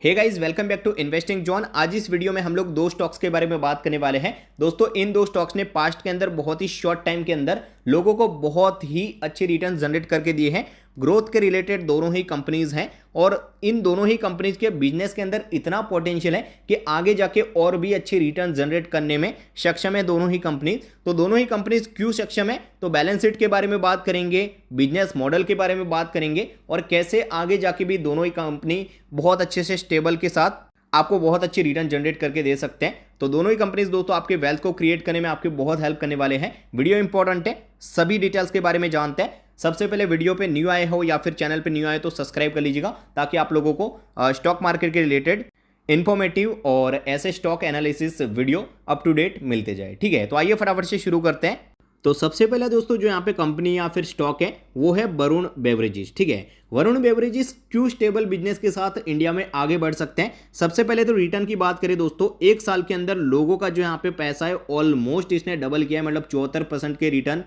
Hey guys, welcome back to investing John. आज इस video में हम लोग दो स्टॉक्स के बारे में बात करने वाले हैं। दोस्तों, इन दो स्टॉक्स ने पास्ट के अंदर बहुत ही शॉर्ट टाइम के अंदर लोगों को बहुत ही अच्छे रिटर्न जनरेट करके दिए हैं। ग्रोथ के रिलेटेड दोनों ही कंपनीज हैं और इन दोनों ही कंपनीज के बिजनेस के अंदर इतना पोटेंशियल है कि आगे जाके और भी अच्छे रिटर्न जनरेट करने में सक्षम है दोनों ही कंपनीज। तो दोनों ही कंपनीज क्यों सक्षम है, तो बैलेंस शीट के बारे में बात करेंगे, बिजनेस मॉडल के बारे में बात करेंगे और कैसे आगे जाके भी दोनों ही कंपनी बहुत अच्छे से स्टेबल के साथ आपको बहुत अच्छी रिटर्न जनरेट करके दे सकते हैं। तो दोनों ही कंपनीज दोस्तों आपके वेल्थ को क्रिएट करने में आपकी बहुत हेल्प करने वाले हैं। वीडियो इंपॉर्टेंट है, सभी डिटेल्स के बारे में जानते हैं। सबसे पहले वीडियो पे न्यू आए हो या फिर चैनल पे न्यू आए तो सब्सक्राइब कर लीजिएगा, ताकि आप लोगों को स्टॉक मार्केट के रिलेटेड इंफॉर्मेटिव और ऐसे stock analysis video up to date मिलते जाए। ठीक है, तो आइए फटाफट से शुरू करते हैं। तो सबसे पहला दोस्तों जो यहाँ पे कंपनी या फिर स्टॉक है वो है वरुण बेवरेजेस। ठीक है, वरुण बेवरेजेस क्यों स्टेबल बिजनेस के साथ इंडिया में आगे बढ़ सकते हैं। सबसे पहले तो रिटर्न की बात करें दोस्तों, एक साल के अंदर लोगों का जो यहाँ पे पैसा है ऑलमोस्ट इसने डबल किया है, मतलब 74% के रिटर्न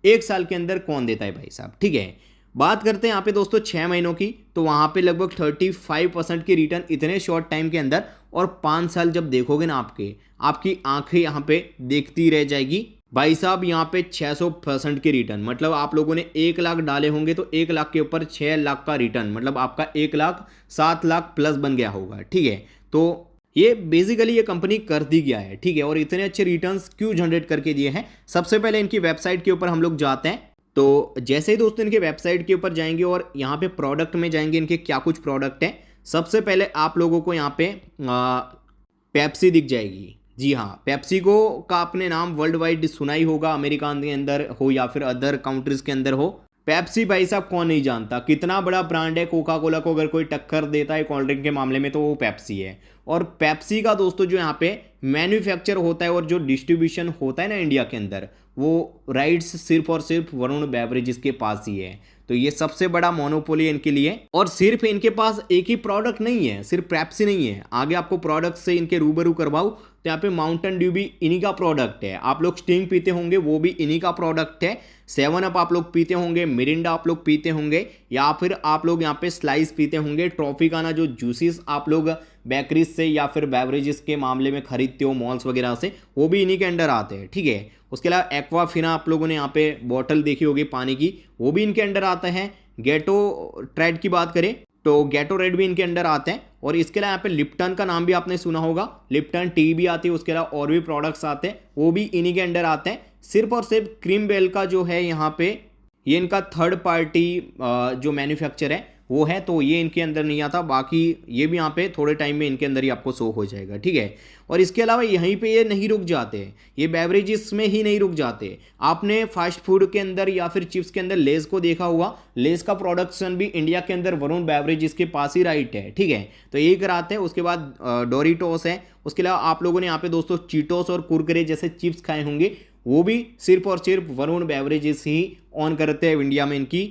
एक साल के अंदर कौन देता है भाई साहब। ठीक है, बात करते हैं यहाँ पे दोस्तों 6 महीनों की, तो वहाँ पे लगभग 35% की रिटर्न इतने शॉर्ट टाइम के अंदर। और 5 साल जब देखोगे ना आपकी आंखें यहाँ पे देखती रह जाएगी भाई साहब। यहाँ पे 600% के रिटर्न, मतलब आप लोगों ने 1 लाख डाले होंगे तो 1 लाख के ऊपर 6 लाख का रिटर्न, मतलब आपका 1 लाख 7 लाख प्लस बन गया होगा। ठीक है, तो ये बेसिकली ये कंपनी कर दी गया है। ठीक है, और इतने अच्छे रिटर्न्स क्यों जनरेट करके दिए हैं। सबसे पहले इनकी वेबसाइट के ऊपर हम लोग जाते हैं। तो जैसे ही दोस्तों इनके वेबसाइट के ऊपर जाएंगे और यहाँ पे प्रोडक्ट में जाएंगे, इनके क्या कुछ प्रोडक्ट हैं। सबसे पहले आप लोगों को यहाँ पे पेप्सी दिख जाएगी। जी हाँ, पेप्सी को का आपने नाम वर्ल्ड वाइड सुना ही होगा, अमेरिका के अंदर हो या फिर अदर कंट्रीज के अंदर हो। पेप्सी भाई साहब कौन नहीं जानता, कितना बड़ा ब्रांड है। कोका कोला को अगर कोई टक्कर देता है कोल्ड ड्रिंक के मामले में तो वो पेप्सी है। और पेप्सी का दोस्तों जो यहाँ पे मैन्युफैक्चर होता है और जो डिस्ट्रीब्यूशन होता है ना इंडिया के अंदर, वो राइट्स सिर्फ और सिर्फ वरुण बेवरेजेस के पास ही है। तो ये सबसे बड़ा मोनोपोली है इनके लिए। और सिर्फ इनके पास एक ही प्रोडक्ट नहीं है, सिर्फ पेप्सी नहीं है। आगे आपको प्रोडक्ट से इनके रूबरू करवाऊं तो यहाँ पे माउंटेन ड्यू भी इन्हीं का प्रोडक्ट है। आप लोग स्टिंग पीते होंगे, वो भी इन्हीं का प्रोडक्ट है। 7 अप आप लोग पीते होंगे, मिरिंडा आप लोग पीते होंगे, या फिर आप लोग यहाँ पे स्लाइस पीते होंगे। ट्रॉपिकाना जो जूसेस आप लोग बेकरीज से या फिर बेवरेजेस के मामले में खरीदते हो मॉल्स वगैरह से, वो भी इन्हीं के अंडर आते हैं। ठीक है, उसके अलावा एक्वाफिना आप लोगों ने यहाँ पे बॉटल देखी होगी पानी की, वो भी इनके अंडर आते हैं। गेटो ट्रेड की बात करें तो गेटो रेड भी इनके अंडर आते हैं। और इसके अलावा यहाँ पे लिप्टन का नाम भी आपने सुना होगा, लिप्टन टी भी आती है। उसके अलावा और भी प्रोडक्ट्स आते हैं, वो भी इन्हीं के अंडर आते हैं। सिर्फ और सिर्फ क्रीम बेल का जो है यहाँ पे ये इनका थर्ड पार्टी जो मैन्युफैक्चर है वो है, तो ये इनके अंदर नहीं आता। बाकी ये भी यहाँ पे थोड़े टाइम में इनके अंदर ही आपको शो हो जाएगा। ठीक है, और इसके अलावा यहीं पे ये नहीं रुक जाते, ये बेवरेजेस में ही नहीं रुक जाते। आपने फास्ट फूड के अंदर या फिर चिप्स के अंदर लेज को देखा हुआ, लेज का प्रोडक्शन भी इंडिया के अंदर वरुण बेवरेजेस के पास ही राइट है। ठीक है, तो यही कराते हैं। उसके बाद डोरिटोस है। उसके अलावा आप लोगों ने यहाँ पे दोस्तों चीटोस और कुरकुरे जैसे चिप्स खाए होंगे, वो भी सिर्फ और सिर्फ वरुण बेवरेजेस ही ऑन करते हैं इंडिया में इनकी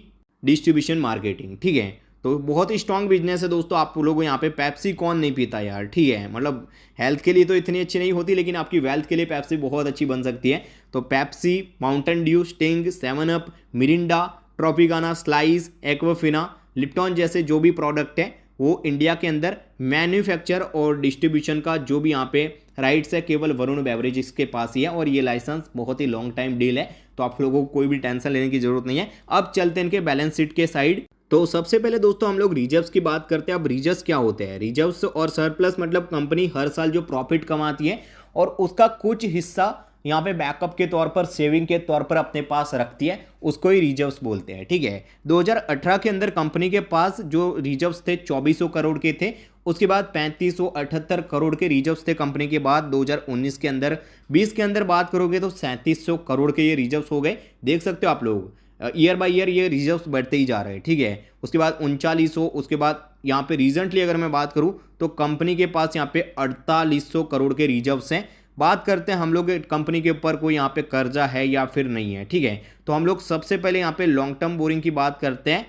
डिस्ट्रीब्यूशन मार्केटिंग। ठीक है, तो बहुत ही स्ट्रॉन्ग बिजनेस है दोस्तों। आप लोगों यहाँ पे पेप्सी कौन नहीं पीता यार। ठीक है, मतलब हेल्थ के लिए तो इतनी अच्छी नहीं होती, लेकिन आपकी वेल्थ के लिए पेप्सी बहुत अच्छी बन सकती है। तो Pepsi, Mountain Dew, sting, 7 up, Mirinda, Tropicana, slice, Aquafina, Lipton जैसे जो भी प्रोडक्ट है वो इंडिया के अंदर मैन्युफैक्चर और डिस्ट्रीब्यूशन का जो भी यहाँ पे राइट्स है केवल वरुण बेवरेजेस के पास ही है। और ये लाइसेंस बहुत ही लॉन्ग टाइम डील है, तो आप लोगों को कोई भी टेंशन लेने की जरूरत नहीं है। अब चलते हैं इनके बैलेंस शीट के साइड। तो सबसे पहले दोस्तों हम लोग रिजर्व्स की बात करते हैं। अब रिजर्व्स क्या होते हैं। रिजर्व्स और सरप्लस मतलब कंपनी हर साल जो प्रॉफिट कमाती है और उसका कुछ हिस्सा यहाँ पे बैकअप के तौर पर, सेविंग के तौर पर अपने पास रखती है, उसको ही रिजर्व्स बोलते हैं। ठीक है, 2018 के अंदर कंपनी के पास जो रिजर्व्स थे 2400 करोड़ के थे। उसके बाद 3578 करोड़ के रिजर्व्स थे कंपनी के बाद 2019 के अंदर। 20 के अंदर बात करोगे तो 3700 करोड़ के ये रिजर्व्स हो गए। देख सकते हो आप लोग, ईयर बाय ईयर ये रिजर्व्स बढ़ते ही जा रहे हैं। ठीक है, उसके बाद 3900, उसके बाद यहाँ पे रिसेंटली अगर मैं बात करूँ तो कंपनी के पास यहाँ पे 4800 करोड़ के रिजर्व्स हैं। बात करते हैं हम लोग कंपनी के ऊपर कोई यहाँ पे कर्जा है या फिर नहीं है। ठीक है, तो हम लोग सबसे पहले यहाँ पे लॉन्ग टर्म बोरिंग की बात करते हैं।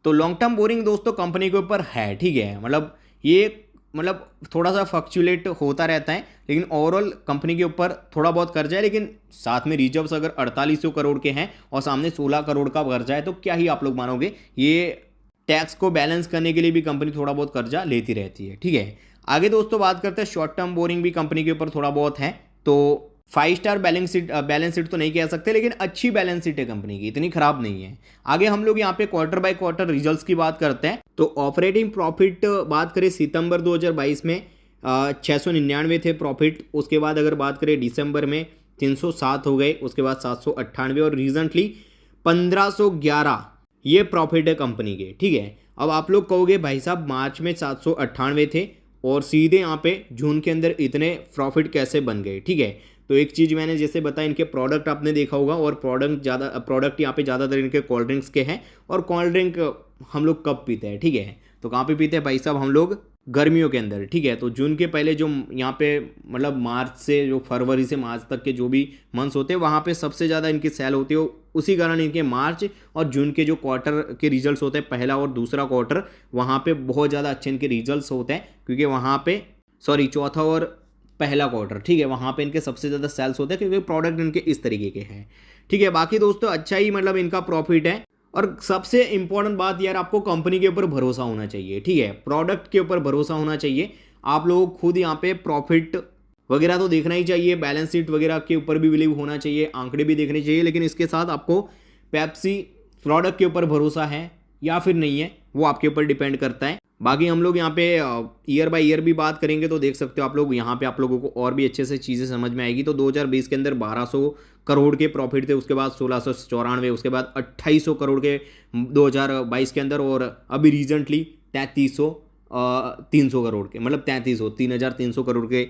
तो लॉन्ग टर्म बोरिंग दोस्तों कंपनी के ऊपर है। ठीक है, मतलब थोड़ा सा फ्लक्चुएट होता रहता है, लेकिन ओवरऑल कंपनी के ऊपर थोड़ा बहुत कर्जा है। लेकिन साथ में रिजर्व्स अगर 4800 करोड़ के हैं और सामने 16 करोड़ का कर्जा है, तो क्या ही आप लोग मानोगे, ये टैक्स को बैलेंस करने के लिए भी कंपनी थोड़ा बहुत कर्जा लेती रहती है, ठीक है। आगे दोस्तों बात करते हैं शॉर्ट टर्म बोरिंग भी कंपनी के ऊपर थोड़ा बहुत है। तो 5 स्टार बैलेंस शीट तो नहीं कह सकते, लेकिन अच्छी बैलेंस शीट है कंपनी की, इतनी खराब नहीं है। आगे हम लोग यहाँ पे क्वार्टर बाय क्वार्टर रिजल्ट्स की बात करते हैं। तो ऑपरेटिंग प्रॉफिट बात करें सितंबर 2022 में 699 थे प्रॉफिट। उसके बाद अगर बात करें दिसंबर में 307 हो गए, उसके बाद 798 और रिसेंटली 1511 ये प्रॉफिट है कंपनी के, ठीक है। अब आप लोग कहोगे भाई साहब मार्च में 798 थे और सीधे यहाँ पे जून के अंदर इतने प्रॉफिट कैसे बन गए, ठीक है। तो एक चीज़ मैंने जैसे बताया, इनके प्रोडक्ट आपने देखा होगा और प्रोडक्ट यहाँ पे ज़्यादातर इनके कोल्ड ड्रिंक्स के हैं। और कोल्ड ड्रिंक हम लोग कब पीते हैं, ठीक है, तो कहाँ पे पीते हैं भाई साहब, हम लोग गर्मियों के अंदर, ठीक है। तो जून के पहले जो यहाँ पे मतलब मार्च से जो फरवरी से मार्च तक के जो भी मंथ्स होते हैं वहाँ पे सबसे ज़्यादा इनकी सेल होती है। उसी कारण इनके मार्च और जून के जो क्वार्टर के रिजल्ट्स होते हैं, पहला और दूसरा क्वार्टर, वहाँ पे बहुत ज़्यादा अच्छे इनके रिजल्ट्स होते हैं, क्योंकि वहाँ पे चौथा और पहला क्वार्टर, ठीक है, वहाँ पे इनके सबसे ज़्यादा सेल्स होते हैं, क्योंकि प्रोडक्ट इनके इस तरीके के हैं, ठीक है। बाकी दोस्तों अच्छा ही मतलब इनका प्रॉफिट है। और सबसे इंपॉर्टेंट बात यार, आपको कंपनी के ऊपर भरोसा होना चाहिए, ठीक है, प्रोडक्ट के ऊपर भरोसा होना चाहिए। आप लोगों को खुद यहाँ पे प्रॉफिट वगैरह तो देखना ही चाहिए, बैलेंस शीट वगैरह के ऊपर भी बिलीव होना चाहिए, आंकड़े भी देखने चाहिए, लेकिन इसके साथ आपको पेप्सी प्रोडक्ट के ऊपर भरोसा है या फिर नहीं है, वो आपके ऊपर डिपेंड करता है। बाकी हम लोग यहाँ पे ईयर बाय ईयर भी बात करेंगे तो देख सकते हो आप लोग, यहाँ पे आप लोगों को और भी अच्छे से चीज़ें समझ में आएगी। तो 2020 के अंदर 1200 करोड़ के प्रॉफिट थे, उसके बाद 1694, उसके बाद 2800 करोड़ के 2022 के अंदर, और अभी रिसेंटली 300 करोड़ के, मतलब 3300 करोड़ के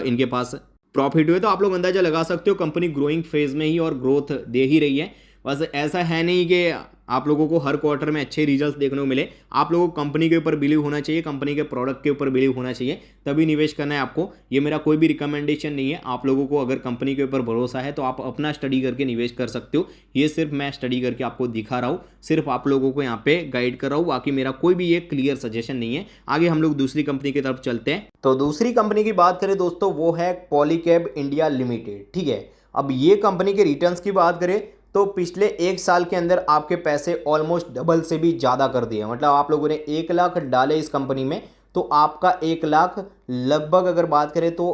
इनके पास प्रॉफिट हुए। तो आप लोग अंदाजा लगा सकते हो कंपनी ग्रोइंग फेज में ही और ग्रोथ दे ही रही है। बस ऐसा है नहीं कि आप लोगों को हर क्वार्टर में अच्छे रिजल्ट्स देखने को मिले। आप लोगों को कंपनी के ऊपर बिलीव होना चाहिए, कंपनी के प्रोडक्ट के ऊपर बिलीव होना चाहिए, तभी निवेश करना है आपको। ये मेरा कोई भी रिकमेंडेशन नहीं है। आप लोगों को अगर कंपनी के ऊपर भरोसा है तो आप अपना स्टडी करके निवेश कर सकते हो। ये सिर्फ मैं स्टडी करके आपको दिखा रहा हूँ, सिर्फ आप लोगों को यहाँ पे गाइड कर रहा हूँ, बाकी मेरा कोई भी ये क्लियर सजेशन नहीं है। आगे हम लोग दूसरी कंपनी की तरफ चलते हैं। तो दूसरी कंपनी की बात करें दोस्तों, वो है पॉलीकैब इंडिया लिमिटेड, ठीक है। अब ये कंपनी के रिटर्न्स की बात करें तो पिछले 1 साल के अंदर आपके पैसे ऑलमोस्ट डबल से भी ज़्यादा कर दिए। मतलब आप लोगों ने 1 लाख डाले इस कंपनी में, तो आपका 1 लाख लगभग अगर बात करें तो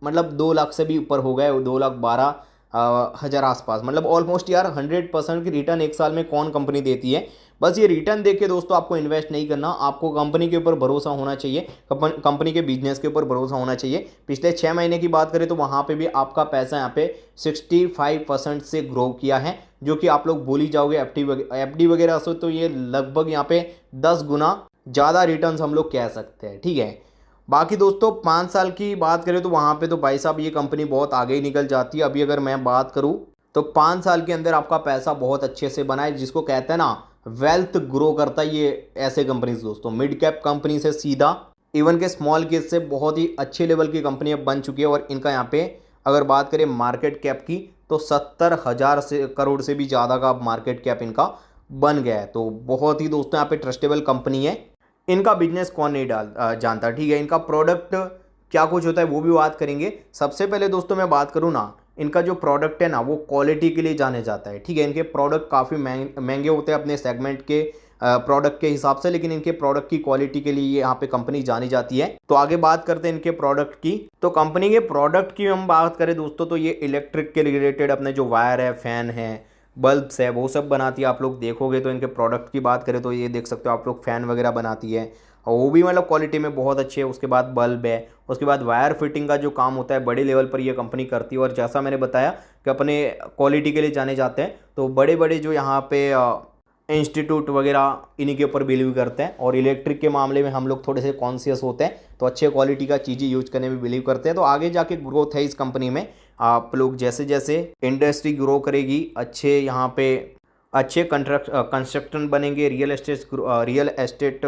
मतलब 2 लाख से भी ऊपर हो गए, 2,12,000 आसपास। मतलब ऑलमोस्ट यार 100% की रिटर्न 1 साल में कौन कंपनी देती है। बस ये रिटर्न देख के दोस्तों आपको इन्वेस्ट नहीं करना, आपको कंपनी के ऊपर भरोसा होना चाहिए, कंपनी के बिजनेस के ऊपर भरोसा होना चाहिए। पिछले 6 महीने की बात करें तो वहाँ पे भी आपका पैसा यहाँ पे 65% से ग्रो किया है, जो कि आप लोग भूल ही जाओगे एफडी वगैरह से। तो ये लगभग यहाँ पे 10 गुना ज़्यादा रिटर्न्स हम लोग कह सकते हैं, ठीक है। बाकी दोस्तों 5 साल की बात करें तो वहाँ पे तो भाई साहब ये कंपनी बहुत आगे ही निकल जाती है। अभी अगर मैं बात करूँ तो 5 साल के अंदर आपका पैसा बहुत अच्छे से बना है, जिसको कहते हैं ना वेल्थ ग्रो करता है। ये ऐसे कंपनीज दोस्तों, मिड कैप कंपनी से सीधा इवन के स्मॉल केस से बहुत ही अच्छे लेवल की कंपनी अब बन चुकी है। और इनका यहाँ पे अगर बात करें मार्केट कैप की तो 70,000 करोड़ से भी ज़्यादा का अब मार्केट कैप इनका बन गया है। तो बहुत ही दोस्तों यहाँ पे ट्रस्टेबल कंपनी है। इनका बिजनेस कौन नहीं जानता, ठीक है। इनका प्रोडक्ट क्या कुछ होता है वो भी बात करेंगे। सबसे पहले दोस्तों मैं बात करूँ ना, इनका जो प्रोडक्ट है ना वो क्वालिटी के लिए जाने जाता है, ठीक है। इनके प्रोडक्ट काफ़ी महंगे होते हैं अपने सेगमेंट के प्रोडक्ट के हिसाब से, लेकिन इनके प्रोडक्ट की क्वालिटी के लिए यहाँ पे कंपनी जानी जाती है। तो आगे बात करते हैं इनके प्रोडक्ट की। तो कंपनी के प्रोडक्ट की हम बात करें दोस्तों तो ये इलेक्ट्रिक के रिलेटेड अपने जो वायर है, फैन है, बल्ब्स है, वो सब बनाती है। आप लोग देखोगे तो इनके प्रोडक्ट की बात करें तो ये देख सकते हो आप लोग, फैन वगैरह बनाती है और वो भी मतलब क्वालिटी में बहुत अच्छी है। उसके बाद बल्ब है, उसके बाद वायर फिटिंग का जो काम होता है बड़े लेवल पर ये कंपनी करती है। और जैसा मैंने बताया कि अपने क्वालिटी के लिए जाने जाते हैं, तो बड़े बड़े जो यहाँ पे इंस्टीट्यूट वगैरह इन्हीं के ऊपर बिलीव करते हैं। और इलेक्ट्रिक के मामले में हम लोग थोड़े से कॉन्शियस होते हैं, तो अच्छे क्वालिटी का चीज़ें यूज करने में बिलीव करते हैं। तो आगे जाके ग्रोथ है इस कंपनी में। आप लोग जैसे जैसे इंडस्ट्री ग्रो करेगी, अच्छे यहाँ पे अच्छे कंस्ट्रक्शन बनेंगे, रियल एस्टेट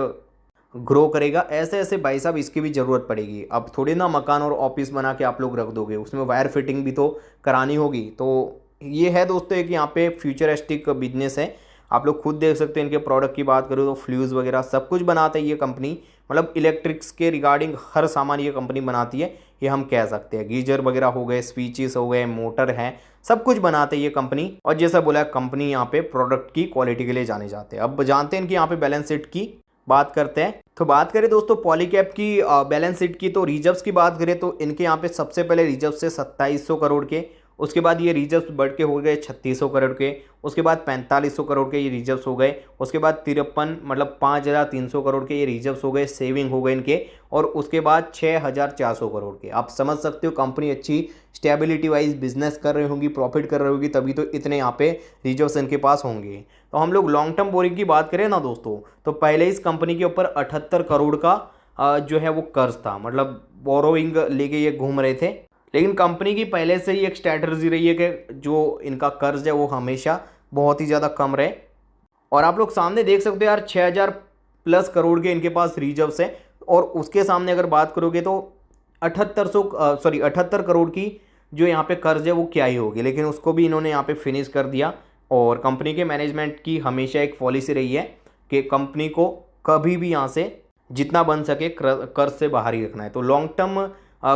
ग्रो करेगा, ऐसे ऐसे भाई साहब इसकी भी ज़रूरत पड़ेगी। अब थोड़ी ना मकान और ऑफिस बना के आप लोग रख दोगे, उसमें वायर फिटिंग भी तो करानी होगी। तो ये है दोस्तों एक यहाँ पे फ्यूचरिस्टिक बिजनेस है। आप लोग खुद देख सकते हैं। इनके प्रोडक्ट की बात करूँ तो फ्यूज़ वगैरह सब कुछ बनाते हैं ये कंपनी। मतलब इलेक्ट्रिक्स के रिगार्डिंग हर सामान ये कंपनी बनाती है, ये हम कह सकते हैं। गीजर वगैरह हो गए, स्विचेस हो गए, मोटर हैं, सब कुछ बनाते हैं ये कंपनी। और जैसा बोला कंपनी यहाँ पे प्रोडक्ट की क्वालिटी के लिए जाने जाते हैं। अब जानते हैं इनकी यहाँ पे बैलेंस शीट की बात करते हैं। तो बात करें दोस्तों पॉलीकैब की बैलेंस शीट की, तो रिजर्व्स की बात करें तो इनके यहाँ पे सबसे पहले रिजर्व से 2700 करोड़ के, उसके बाद ये रिजर्व बढ़ के हो गए 3600 करोड़ के, उसके बाद 4500 करोड़ के ये रिजर्व्स हो गए, उसके बाद 53 मतलब 5300 करोड़ के ये रिजर्व्स हो गए, सेविंग हो गए इनके, और उसके बाद 6400 करोड़ के। आप समझ सकते हो कंपनी अच्छी स्टेबिलिटी वाइज बिजनेस कर रही होगी, प्रॉफिट कर रही होगी, तभी तो इतने यहाँ पे रिजर्व्स इनके पास होंगे। तो हम लोग लॉन्ग टर्म बोरिंग की बात करें ना दोस्तों, तो पहले इस कंपनी के ऊपर 78 करोड़ का जो है वो कर्ज था, मतलब बोरोइंग लेके ये घूम रहे थे। लेकिन कंपनी की पहले से ही एक स्ट्रैटेजी रही है कि जो इनका कर्ज है वो हमेशा बहुत ही ज़्यादा कम रहे। और आप लोग सामने देख सकते हो यार 6000 प्लस करोड़ के इनके पास रिजर्व्स है, और उसके सामने अगर बात करोगे तो 78 करोड़ की जो यहाँ पे कर्ज है वो क्या ही होगी, लेकिन उसको भी इन्होंने यहाँ पे फिनिश कर दिया। और कंपनी के मैनेजमेंट की हमेशा एक पॉलिसी रही है कि कंपनी को कभी भी यहाँ से जितना बन सके कर्ज से बाहर ही रखना है। तो लॉन्ग टर्म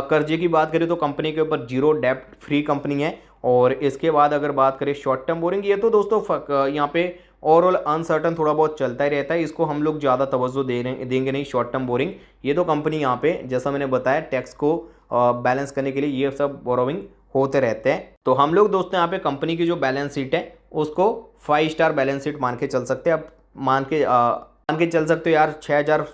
कर्जे की बात करें तो कंपनी के ऊपर जीरो डेप्ट फ्री कंपनी है। और इसके बाद अगर बात करें शॉर्ट टर्म बोरिंग, ये तो दोस्तों यहाँ पे ओवरऑल अनसर्टन थोड़ा बहुत चलता ही रहता है, इसको हम लोग ज़्यादा तवज्जो देंगे नहीं शॉर्ट टर्म बोरिंग। ये तो कंपनी यहाँ पे जैसा मैंने बताया टैक्स को बैलेंस करने के लिए ये सब बोरोइंग होते रहते हैं। तो हम लोग दोस्तों यहाँ पे कंपनी की जो बैलेंस शीट है उसको 5 स्टार बैलेंस शीट मान के चल सकते हैं। अब मान के चल सकते हो यार 6000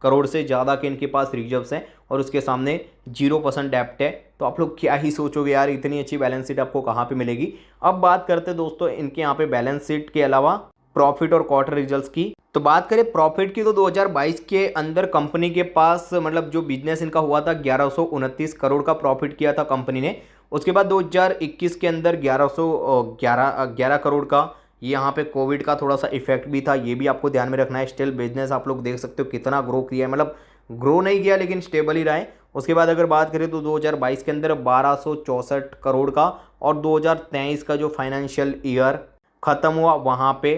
करोड़ से ज़्यादा के इनके पास रिजर्व्स हैं और उसके सामने 0% डेप्ट है। तो आप लोग क्या ही सोचोगे यार इतनी अच्छी बैलेंस शीट आपको कहाँ पे मिलेगी। अब बात करते हैं दोस्तों इनके यहाँ पे बैलेंस शीट के अलावा प्रॉफिट और क्वार्टर रिजल्ट्स की। तो बात करें प्रॉफिट की तो 2022 के अंदर कंपनी के पास मतलब जो बिजनेस इनका हुआ था 1129 करोड़ का प्रॉफिट किया था कंपनी ने। उसके बाद 2021 के अंदर 1111 करोड़ का, यहाँ पे कोविड का थोड़ा सा इफेक्ट भी था, ये भी आपको ध्यान में रखना है। स्टिल बिजनेस आप लोग देख सकते हो कितना ग्रो किया है, मतलब ग्रो नहीं किया लेकिन स्टेबल ही रहा है। उसके बाद अगर बात करें तो 2022 के अंदर 1264 करोड़ का, और 2023 का जो फाइनेंशियल ईयर ख़त्म हुआ वहाँ पे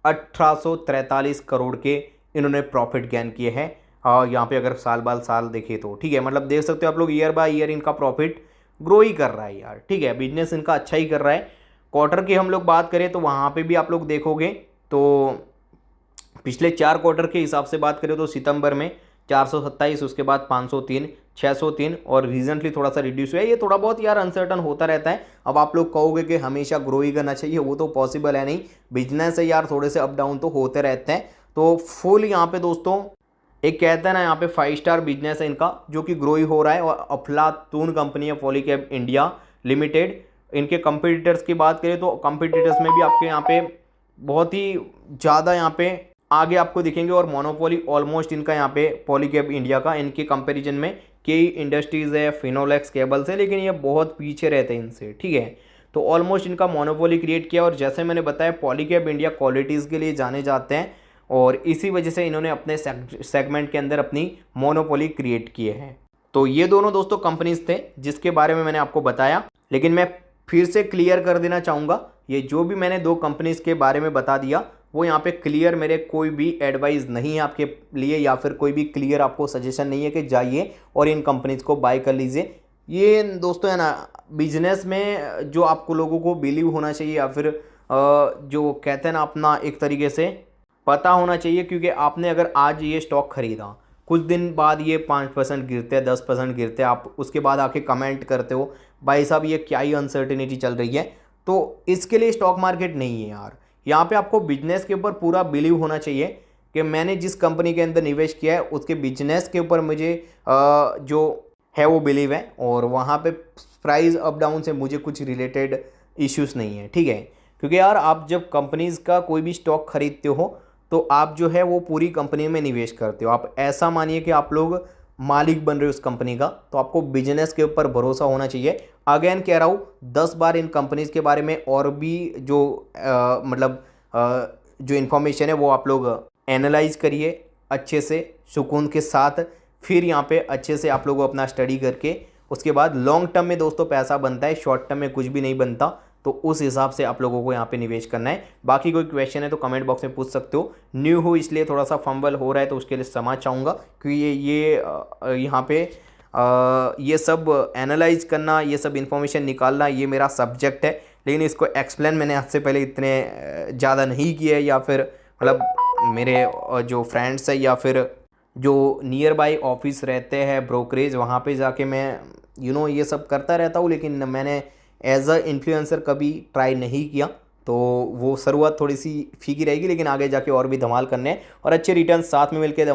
1843 करोड़ के इन्होंने प्रॉफिट गेन किए हैं। और यहाँ पे अगर साल बाय साल देखें तो ठीक है, मतलब देख सकते हो आप लोग ईयर बाय ईयर इनका प्रॉफिट ग्रो ही कर रहा है यार, ठीक है, बिजनेस इनका अच्छा ही कर रहा है। क्वार्टर की हम लोग बात करें तो वहाँ पे भी आप लोग देखोगे तो पिछले 4 क्वार्टर के हिसाब से बात करें तो सितंबर में 427, उसके बाद 503, 603 और रिसेंटली थोड़ा सा रिड्यूस हुआ है। ये थोड़ा बहुत यार अनसर्टन होता रहता है। अब आप लोग कहोगे कि हमेशा ग्रो ही करना चाहिए, वो तो पॉसिबल है नहीं, बिजनेस है यार, थोड़े से अप डाउन तो होते रहते हैं। तो फुल यहाँ पे दोस्तों एक कहता है ना यहाँ पे 5 स्टार बिजनेस है इनका जो कि ग्रो ही हो रहा है। और अफलातून कंपनी है पॉलीकैब इंडिया लिमिटेड। इनके कंपटीटर्स की बात करें तो कंपटीटर्स में भी आपके यहाँ पे बहुत ही ज़्यादा यहाँ पे आगे आपको दिखेंगे, और मोनोपोली ऑलमोस्ट इनका यहाँ पे पॉलीकैब इंडिया का इनके कंपैरिजन में कई इंडस्ट्रीज़ है, फिनोलेक्स केबल्स है, लेकिन ये बहुत पीछे रहते हैं इनसे, ठीक है। तो ऑलमोस्ट इनका मोनोपोली क्रिएट किया। और जैसे मैंने बताया पॉलीकैब इंडिया क्वालिटीज़ के लिए जाने जाते हैं, और इसी वजह से इन्होंने अपने सेगमेंट के अंदर अपनी मोनोपोली क्रिएट किए हैं। तो ये दोनों दोस्तों कंपनीज थे जिसके बारे में मैंने आपको बताया, लेकिन मैं फिर से क्लियर कर देना चाहूँगा, ये जो भी मैंने 2 कंपनीज के बारे में बता दिया वो यहाँ पे क्लियर मेरे कोई भी एडवाइस नहीं है आपके लिए, या फिर कोई भी क्लियर आपको सजेशन नहीं है कि जाइए और इन कंपनीज को बाय कर लीजिए। ये दोस्तों है ना बिजनेस में जो आपको लोगों को बिलीव होना चाहिए, या फिर जो कहते हैं ना अपना एक तरीके से पता होना चाहिए, क्योंकि आपने अगर आज ये स्टॉक खरीदा, कुछ दिन बाद ये 5% गिरते हैं, 10% गिरते हैं, आप उसके बाद आके कमेंट करते हो भाई साहब ये क्या ही अनसर्टिनिटी चल रही है। तो इसके लिए स्टॉक मार्केट नहीं है यार। यहाँ पे आपको बिजनेस के ऊपर पूरा बिलीव होना चाहिए कि मैंने जिस कंपनी के अंदर निवेश किया है उसके बिजनेस के ऊपर मुझे जो है वो बिलीव है, और वहाँ पे प्राइस अप डाउन से मुझे कुछ रिलेटेड इश्यूज़ नहीं है, ठीक है। क्योंकि यार आप जब कंपनीज़ का कोई भी स्टॉक खरीदते हो तो आप जो है वो पूरी कंपनी में निवेश करते हो। आप ऐसा मानिए कि आप लोग मालिक बन रहे हो उस कंपनी का, तो आपको बिजनेस के ऊपर भरोसा होना चाहिए। अगेन कह रहा हूँ 10 बार इन कंपनीज़ के बारे में और भी जो जो इन्फॉर्मेशन है वो आप लोग एनालाइज करिए अच्छे से सुकून के साथ, फिर यहाँ पे अच्छे से आप लोग अपना स्टडी करके उसके बाद लॉन्ग टर्म में दोस्तों पैसा बनता है, शॉर्ट टर्म में कुछ भी नहीं बनता। तो उस हिसाब से आप लोगों को यहाँ पे निवेश करना है। बाकी कोई क्वेश्चन है तो कमेंट बॉक्स में पूछ सकते हो। न्यू हो इसलिए थोड़ा सा फंबल हो रहा है, तो उसके लिए क्षमा चाहूँगा, क्योंकि यहाँ पे ये सब एनालाइज करना, ये सब इन्फॉर्मेशन निकालना, ये मेरा सब्जेक्ट है। लेकिन इसको एक्सप्लेन मैंने आज से पहले इतने ज़्यादा नहीं किया है, या फिर मतलब मेरे जो फ्रेंड्स है या फिर जो नियर बाई ऑफिस रहते हैं ब्रोकरेज, वहाँ पे जाके मैं ये सब करता रहता हूँ, लेकिन मैंने एज अ इन्फ्लुएंसर कभी ट्राई नहीं किया। तो वो शुरुआत थोड़ी सी फीकी रहेगी, लेकिन आगे जाके और भी धमाल करने हैं और अच्छे रिटर्न साथ में मिलकर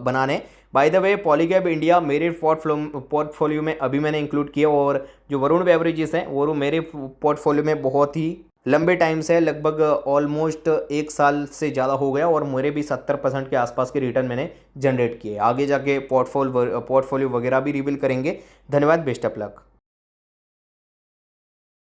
बनाने। By the way, Polycab India मेरे पोर्टफोलियो में अभी मैंने इंक्लूड किया, और जो वरुण बेवरेजेस हैं वो मेरे पोर्टफोलियो में बहुत ही लंबे टाइम से, लगभग ऑलमोस्ट 1 साल से ज़्यादा हो गया, और मेरे भी 70% के आसपास के रिटर्न मैंने जनरेट किए। आगे जाके पोर्टफोलियो वगैरह भी रिवील करेंगे। धन्यवाद, बेस्ट ऑफ लक।